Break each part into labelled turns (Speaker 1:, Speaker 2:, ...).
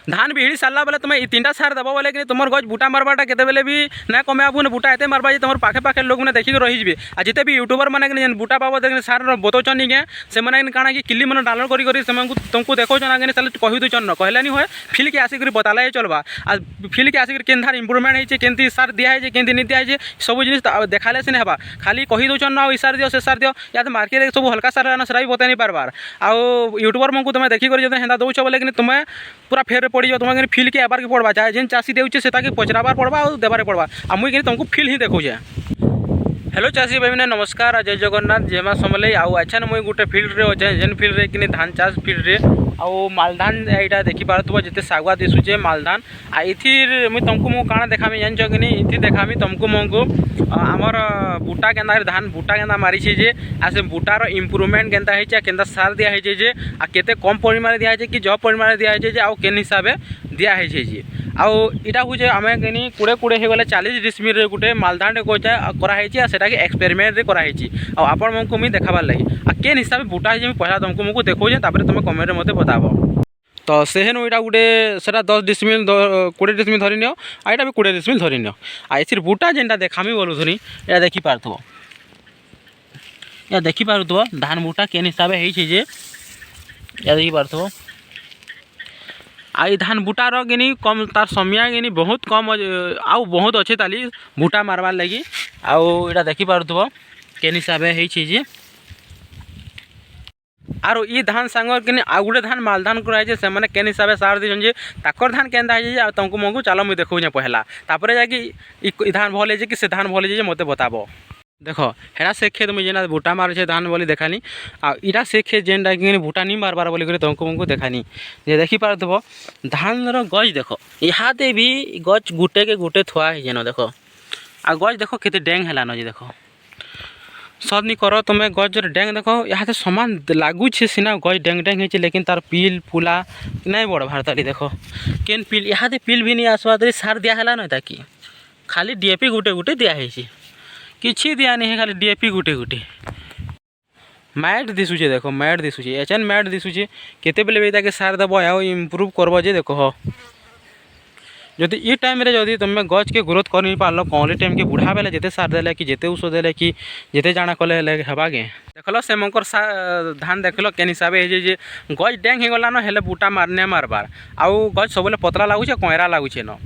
Speaker 1: धान भी हिड़ी सारा बेले तुम्हें तीन सार देव बोले कि तुम गज बुटा मारवाटा केते भी ना कमे आबू पाटा एत मारवा जे तुम पाखे पाखे लोग मैंने देखिक रही आ जिते भी यूट्यूबर मैंने बुटा बाबद सार बतौन क्या से काଣା कि किली मैंने डाउनलोड कर तुमको देखो ना कही दूचन कहलानी हुए फिल्ड के आसिक बताला चलवा आ फिल्ड के आसिक केन धान इम्प्रुवमेंट होती केमती सार दिखाई केमती नहीं दिखाई सब जिन देखाले सीने हवा खाली कही दूचन ना ई सार दियो से सार दियो या तो मार्केट सब हल्का सार आना सेटा भी बता नहीं पार्बार आउ यूट्यूबर मैं तुम्हें देखिक हेन्ता दौच बोले कि तुम्हें पूरा फेर पड़ जाओ तुम्हें फिल्ड के आबार के पड़वा चाहे जेन चाषी देचे से पचराबार पड़वा और देवार पड़वा आ मुझे तुमको फिल्ड ही देखुचे। हेलो चाषी भाई मैंने नमस्कार आ जय जगन्नाथ जय माँ समले आउ अच्छा मुझे गोटे फिल्ड रे अच्छे जेन फिल्ड रे कि धान चाष फिल्ड रे आउ मालधान यहाँ देखी पार्थ जिते सागुआ दिशुचे मालधान आ इथिर मुझे तुमको मु काଣା देखामी जान कि नहीं इथि देखामी तुमको मको आमर बुटा केन्दा धान बुटा केन्दा मारी जे आ से बुटार इम्प्रुवमेंट केन्ता है केन्ता सार दिया जे आ केते कम परिमाण दिया कि जब परिमाण दिया जे आउ केन हिसाब से दिया जे आउ इटा हूँ आम कि कोड़े कोड़े हो गले 40 डिसमिल गोटे मालधान कराई सेटा कि एक्सपेरिमेंट कराई आपण मको मुझे देखाबार लगी आ केन हिसाब से बुटा है पहला तुमको मको देखो तुम कमेंट मत बताब तो सेहेनु यहाँ गोटे सेटा 10 डिसमिल 20 डिसमिल धरी नियो आ यहाँ भी 20 डिसमिल धरी नियो आ इस बुटा जेनटा देखामी बोलू धुनी या देखी पार्थो या देखी पार्थो धान बुटा केन हिसाब से या देखी पार्थो आई धान बुटार कि कम तार समय कि बहुत कम आउ बहुत अच्छे ताली बुटा मारबार लगी आउ यहाँ देखी पार्थो केन हिसाब से आरो ई धान सांगर कि आउ गोटे धान मालधान कराई से मैंने केन हिसाब से सार दीछन जे ताकर धान केन्ता है तुमको मको चलो मुझे देखो पहला तापर जाकि धान भल है कि से धान भल है मत बताब देख हेरा से खेत मुझे जेना बुटा मारे धान बोली देखानी आ इटा से खेत जेनटा कि बुटा नहीं मारबार बोलिक तुमको मको देखानी जे देखी पार्थब धान गज देख इहादे भी गज गुटे के गुटे थुआ है जेन देख आ गज देख केते डेंग हेलान जे देख सदनी कर तुम्हें गज डेंग देख यहाँ सामान लगुच सीना गज डेंग डेंग है लेकिन तार पिल फुला नहीं बड़ भारताली देख केन पिल यहाँ पिल भी नहीं आसवा तरी सार दिया है ना ताकि खाली डीएपी गुटे गुटे दिखाई किसी दिया नहीं है खाली डीएपी गुटे गुटे मैट दिशुचे देख मैट दिशुचे एचएन मैट दिशुचे केते बेले भी ताके सार दब या इम्प्रूव करब जे देख जदि ई टाइम रे जदि तुम गज के ग्रोथ कर नहीं पार्ल कौली टाइम के बुढ़ा बेले जिते सार देले कि जिते ऊष देले कि जिते जाना कले हेबा गे देखल से मकर धान देखल केन हिसाब से गज डेंग हो गलान हेले बुटा मारने मारबार आउ गज सब पतला लगुचे कईरा लगुचे न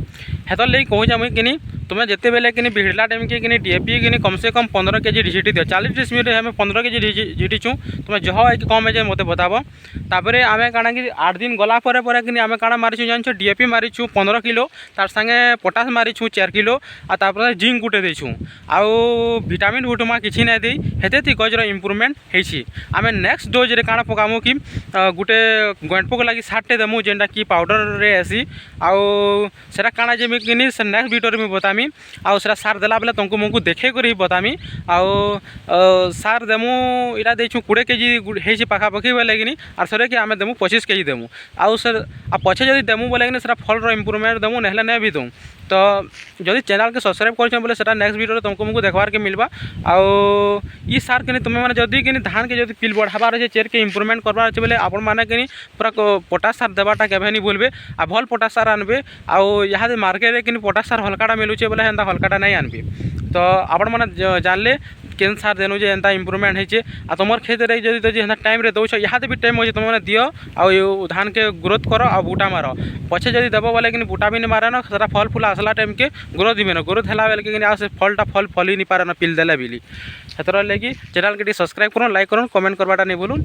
Speaker 1: हेतर लगे कहूँ मुझे कि तुम्हें जिते बेले कि भिड़ला टाइम के डीएपी कि कम से कम 15 kg झिटी दियो 40 डिसमिल हमें 15 kg झिटीचु तुम्हें जह है कि कम है मत बताब तापर आम काଣା कि 8 दिन गला कि आम काଣା मारिचु जान डीएपी मारिचु 15 किलो तार संगे पोटास मारिचु 4 किलो आ जिंक गुटे देचु आउ विटामिन गुटुमा किसी ना दे हेते गजर इम्प्रुवमेंट होती आम नेक्स्ट डोज रे काଣା पकामु कि गुटे गंटपोक लगी सारटे देमु जेनटा कि पाउडर रे आसी आउ सेटा काଣା जेमि कि नेक्स्ट वीडियो में बतामी आउ सेटा सार देला बेले तुमको मुझको देखे कर ही बतामी आउ सार देमु इटा देचु 20 kg है पाखापाखि बोले कि आर सर कि आम देमु 25 kg देमु आउ सर आ पछे जब देमु बोले कि सेटा फल इम्प्रुवमेंट देमु नहले नहीं भी दूँ तो जदि चैनल के सब्सक्राइब कर बोले सेटा नेक्स्ट वीडियो तुमको मुझको देखबार के मिलवा आउ ई सार कि तुम्हें मैंने जदि कि धान के जब पिल बढ़ाबार अच्छे चेर के इम्प्रुवमेंट करबार अच्छे बोले आपण मैंने कि पूरा पोटास सार देवाटा केवे नहीं भूलबे आ भल पोटास सार आनबे आउ यहाँ मार्केट में पोटास सार हल्काटा मिलूचे बोले हेन्ता हल्काटा नहीं आनबे तो आपण मैंने जानले केन सार देनु जे एंता इम्प्रुवमेंट होइचे आ तुमर खेत रे जदि तो जे टाइम रे दउछ यहाँ भी टाइम हो तुम दियो आउ धान के ग्रोथ कर आ बूटा मार पछे जदि देव बोले कि बूटा भी नहीं मारे ना सेटा फल फूल आसला टाइम के ग्रोथ भी ना ग्रोथ है बेल कि से फलटा फल फली नहीं पारे ना पिल देला बिली हेतर लगी चैनल के सब्सक्राइब करूँ लाइक करूँ कमेंट करवाटा नहीं बोलूँ।